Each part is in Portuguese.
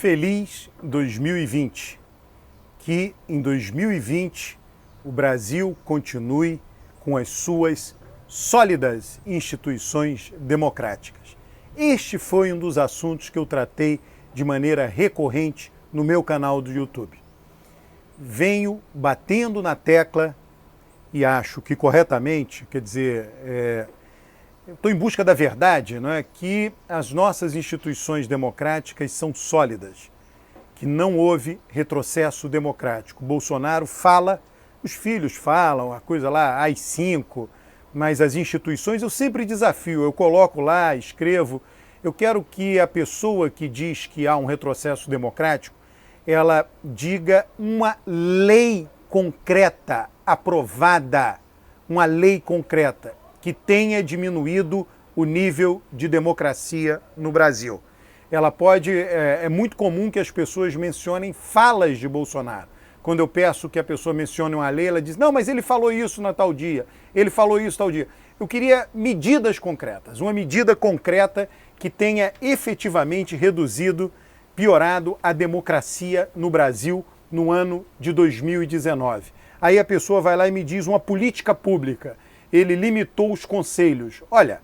Feliz 2020. Que em 2020 o Brasil continue com as suas sólidas instituições democráticas. Este foi um dos assuntos que eu tratei de maneira recorrente no meu canal do YouTube. Venho batendo na tecla e acho que corretamente, quer dizer, estou em busca da verdade, não é? Que as nossas instituições democráticas são sólidas, que não houve retrocesso democrático. Bolsonaro fala, os filhos falam, a coisa lá, AI-5, mas as instituições eu sempre desafio, eu coloco lá, escrevo, eu quero que a pessoa que diz que há um retrocesso democrático, ela diga uma lei concreta, aprovada, uma lei concreta, que tenha diminuído o nível de democracia no Brasil. Ela pode, é muito comum que as pessoas mencionem falas de Bolsonaro. Quando eu peço que a pessoa mencione uma lei, ela diz, não, mas ele falou isso na tal dia, ele falou isso tal dia. Eu queria medidas concretas, uma medida concreta que tenha efetivamente reduzido, piorado a democracia no Brasil no ano de 2019. Aí a pessoa vai lá e me diz uma política pública. Ele limitou os conselhos. Olha,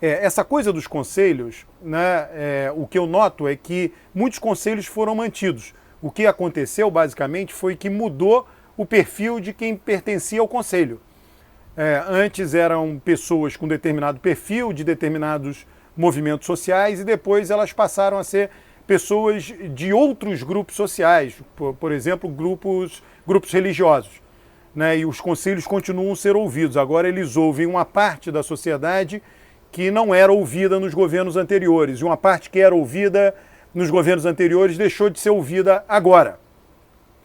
essa coisa dos conselhos, né, o que eu noto é que muitos conselhos foram mantidos. O que aconteceu, basicamente, foi que mudou o perfil de quem pertencia ao conselho. Antes eram pessoas com determinado perfil, de determinados movimentos sociais, e depois elas passaram a ser pessoas de outros grupos sociais, por exemplo, grupos religiosos. Né, e os conselhos continuam a ser ouvidos. Agora eles ouvem uma parte da sociedade que não era ouvida nos governos anteriores, e uma parte que era ouvida nos governos anteriores deixou de ser ouvida agora.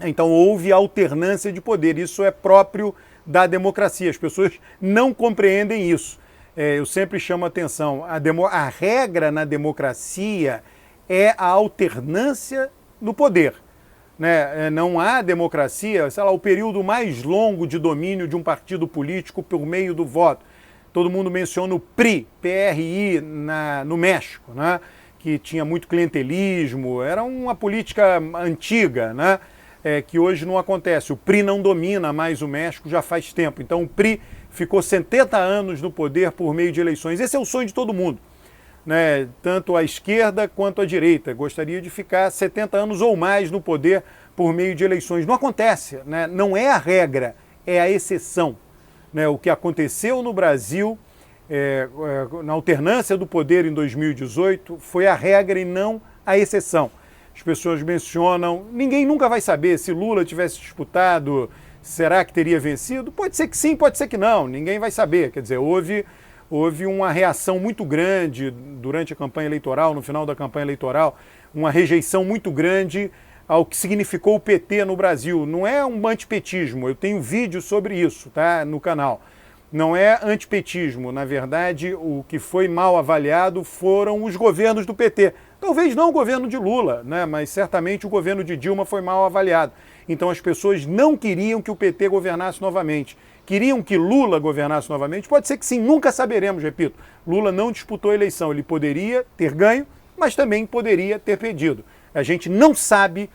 Então houve alternância de poder, isso é próprio da democracia, as pessoas não compreendem isso. Eu sempre chamo a atenção, a regra na democracia é a alternância no poder. Né? Não há democracia, sei lá, o período mais longo de domínio de um partido político por meio do voto. Todo mundo menciona o PRI, PRI no México, né? Que tinha muito clientelismo, era uma política antiga, né? Que hoje não acontece. O PRI não domina mais o México já faz tempo. Então o PRI ficou 70 anos no poder por meio de eleições. Esse é o sonho de todo mundo. Né, tanto a esquerda quanto a direita gostaria de ficar 70 anos ou mais no poder por meio de eleições. Não acontece, né? Não é a regra, é a exceção. Né? O que aconteceu no Brasil, na alternância do poder em 2018, foi a regra e não a exceção. As pessoas mencionam, ninguém nunca vai saber se Lula tivesse disputado, será que teria vencido? Pode ser que sim, pode ser que não, ninguém vai saber. Quer dizer, houve uma reação muito grande durante a campanha eleitoral, no final da campanha eleitoral, uma rejeição muito grande ao que significou o PT no Brasil. Não é um antipetismo, eu tenho vídeo sobre isso, tá, no canal. Não é antipetismo, na verdade, o que foi mal avaliado foram os governos do PT. Talvez não o governo de Lula, né, mas certamente o governo de Dilma foi mal avaliado. Então as pessoas não queriam que o PT governasse novamente. Queriam que Lula governasse novamente? Pode ser que sim, nunca saberemos, repito. Lula não disputou a eleição, ele poderia ter ganho, mas também poderia ter perdido. A gente não sabe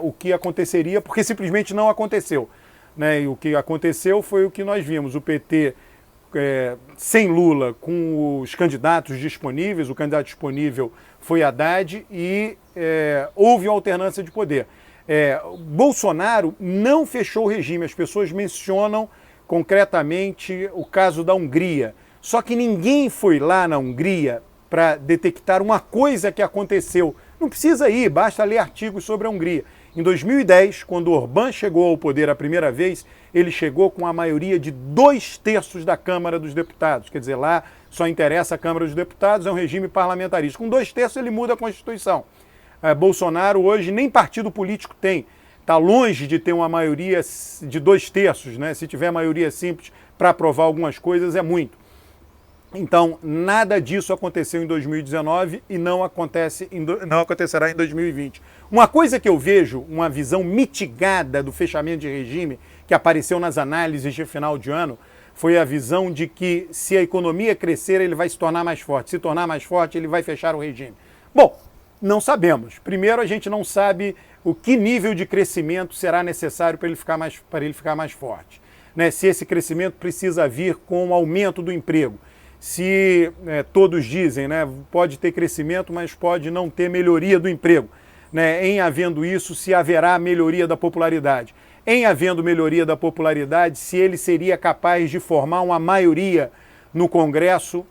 o que aconteceria, porque simplesmente não aconteceu. Né? E o que aconteceu foi o que nós vimos, o PT sem Lula, com os candidatos disponíveis, o candidato disponível foi Haddad e houve uma alternância de poder. Bolsonaro não fechou o regime, as pessoas mencionam concretamente o caso da Hungria. Só que ninguém foi lá na Hungria para detectar uma coisa que aconteceu. Não precisa ir, basta ler artigos sobre a Hungria. Em 2010, quando Orbán chegou ao poder a primeira vez, ele chegou com a maioria de 2/3 da Câmara dos Deputados. Quer dizer, lá só interessa a Câmara dos Deputados, é um regime parlamentarista. Com 2/3 ele muda a Constituição. Bolsonaro hoje nem partido político tem. Está longe de ter uma maioria de 2/3, né? Se tiver maioria simples para aprovar algumas coisas, é muito. Então, nada disso aconteceu em 2019 e não acontecerá em 2020. Uma coisa que eu vejo, uma visão mitigada do fechamento de regime, que apareceu nas análises de final de ano, foi a visão de que se a economia crescer, ele vai se tornar mais forte. Se tornar mais forte, ele vai fechar o regime. Bom, Não sabemos. Primeiro, a gente não sabe o que nível de crescimento será necessário para ele ficar mais forte. Né? Se esse crescimento precisa vir com o aumento do emprego. Se todos dizem, né, pode ter crescimento, mas pode não ter melhoria do emprego. Né? Em havendo isso, se haverá melhoria da popularidade. Em havendo melhoria da popularidade, se ele seria capaz de formar uma maioria no Congresso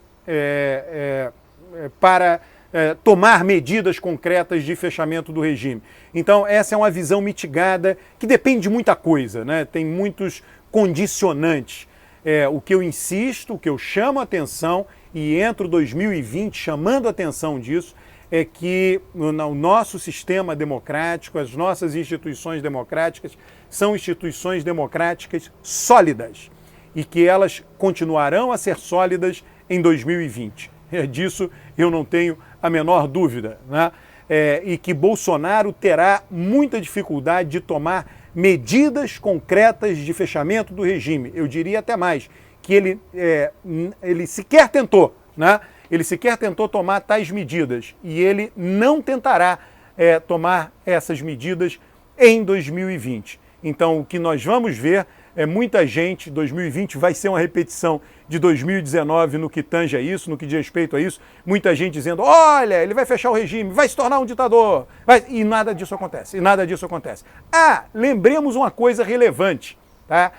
para tomar medidas concretas de fechamento do regime. Então, essa é uma visão mitigada que depende de muita coisa, né? Tem muitos condicionantes. O que eu insisto, o que eu chamo a atenção e entro 2020 chamando a atenção disso, é que o nosso sistema democrático, as nossas instituições democráticas, são instituições democráticas sólidas e que elas continuarão a ser sólidas em 2020. Disso eu não tenho a menor dúvida, né? E que Bolsonaro terá muita dificuldade de tomar medidas concretas de fechamento do regime. Eu diria até mais, que ele sequer tentou, né? Ele sequer tentou tomar tais medidas e ele não tentará tomar essas medidas em 2020. Então, o que nós vamos ver é muita gente, 2020 vai ser uma repetição de 2019 no que tange a isso, no que diz respeito a isso, muita gente dizendo, olha, ele vai fechar o regime, vai se tornar um ditador, e nada disso acontece, lembremos uma coisa relevante, tá?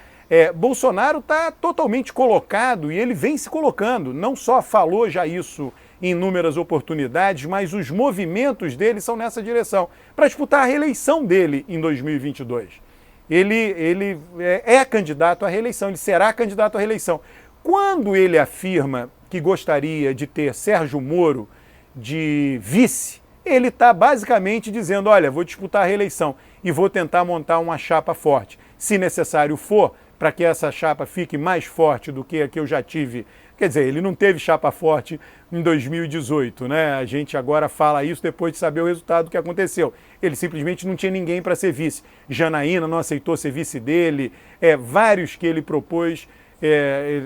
Bolsonaro está totalmente colocado e ele vem se colocando, não só falou já isso em inúmeras oportunidades, mas os movimentos dele são nessa direção, para disputar a reeleição dele em 2022. Ele é candidato à reeleição, ele será candidato à reeleição. Quando ele afirma que gostaria de ter Sérgio Moro de vice, ele está basicamente dizendo, olha, vou disputar a reeleição e vou tentar montar uma chapa forte. Se necessário for, para que essa chapa fique mais forte do que a que eu já tive. Quer dizer, ele não teve chapa forte em 2018, né? A gente agora fala isso depois de saber o resultado que aconteceu. Ele simplesmente não tinha ninguém para ser vice. Janaína não aceitou ser vice dele, vários que ele propôs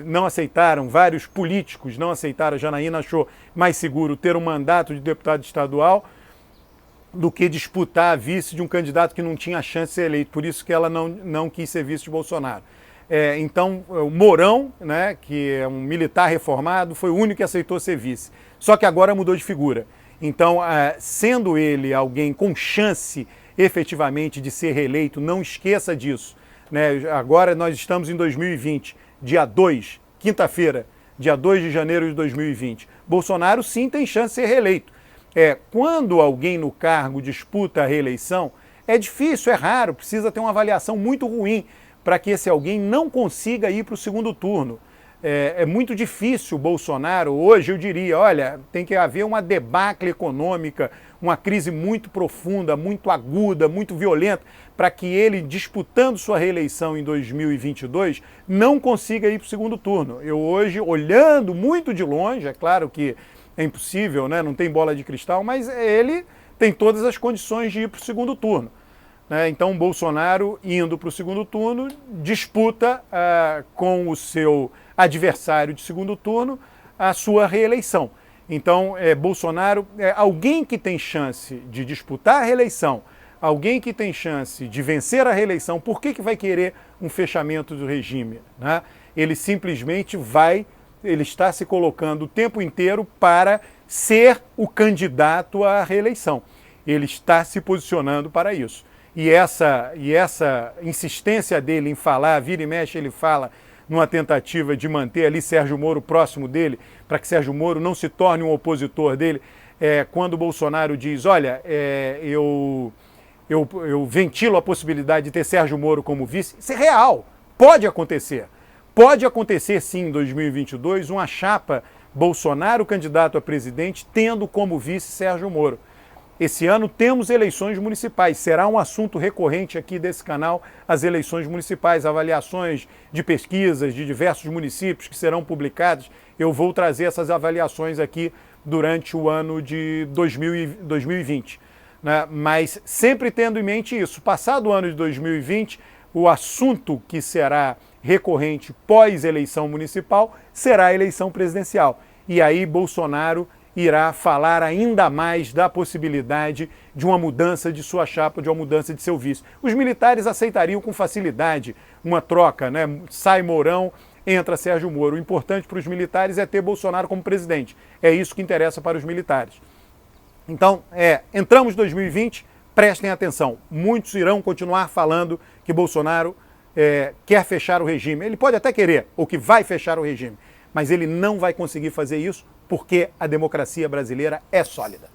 não aceitaram, vários políticos não aceitaram. A Janaína achou mais seguro ter um mandato de deputado estadual do que disputar a vice de um candidato que não tinha chance de ser eleito. Por isso que ela não quis ser vice de Bolsonaro. Então, o Mourão, né, que é um militar reformado, foi o único que aceitou ser vice. Só que agora mudou de figura. Então, sendo ele alguém com chance efetivamente de ser reeleito, não esqueça disso. Né? Agora nós estamos em 2020, dia 2, quinta-feira, dia 2 de janeiro de 2020. Bolsonaro sim tem chance de ser reeleito. Quando alguém no cargo disputa a reeleição, é difícil, é raro, precisa ter uma avaliação muito ruim para que esse alguém não consiga ir para o segundo turno. É muito difícil o Bolsonaro, hoje eu diria, olha, tem que haver uma debacle econômica, uma crise muito profunda, muito aguda, muito violenta, para que ele, disputando sua reeleição em 2022, não consiga ir para o segundo turno. Eu hoje, olhando muito de longe, é claro que é impossível, né? Não tem bola de cristal, mas ele tem todas as condições de ir para o segundo turno. Então, Bolsonaro, indo para o segundo turno, disputa com o seu adversário de segundo turno a sua reeleição. Então, Bolsonaro, alguém que tem chance de disputar a reeleição, alguém que tem chance de vencer a reeleição, por que vai querer um fechamento do regime? Né? Ele simplesmente ele está se colocando o tempo inteiro para ser o candidato à reeleição. Ele está se posicionando para isso. E essa insistência dele em falar, vira e mexe ele fala, numa tentativa de manter ali Sérgio Moro próximo dele, para que Sérgio Moro não se torne um opositor dele, quando o Bolsonaro diz, olha, eu ventilo a possibilidade de ter Sérgio Moro como vice, isso é real, pode acontecer. Pode acontecer sim em 2022 uma chapa Bolsonaro candidato a presidente tendo como vice Sérgio Moro. Esse ano temos eleições municipais, será um assunto recorrente aqui desse canal, as eleições municipais, avaliações de pesquisas de diversos municípios que serão publicadas. Eu vou trazer essas avaliações aqui durante o ano de 2020. Né? Mas sempre tendo em mente isso, passado o ano de 2020, o assunto que será recorrente pós-eleição municipal será a eleição presidencial. E aí Bolsonaro irá falar ainda mais da possibilidade de uma mudança de sua chapa, de uma mudança de seu vice. Os militares aceitariam com facilidade uma troca, né? Sai Mourão, entra Sérgio Moro. O importante para os militares é ter Bolsonaro como presidente. É isso que interessa para os militares. Então, entramos em 2020, prestem atenção. Muitos irão continuar falando que Bolsonaro quer fechar o regime. Ele pode até querer, ou que vai fechar o regime, mas ele não vai conseguir fazer isso porque a democracia brasileira é sólida.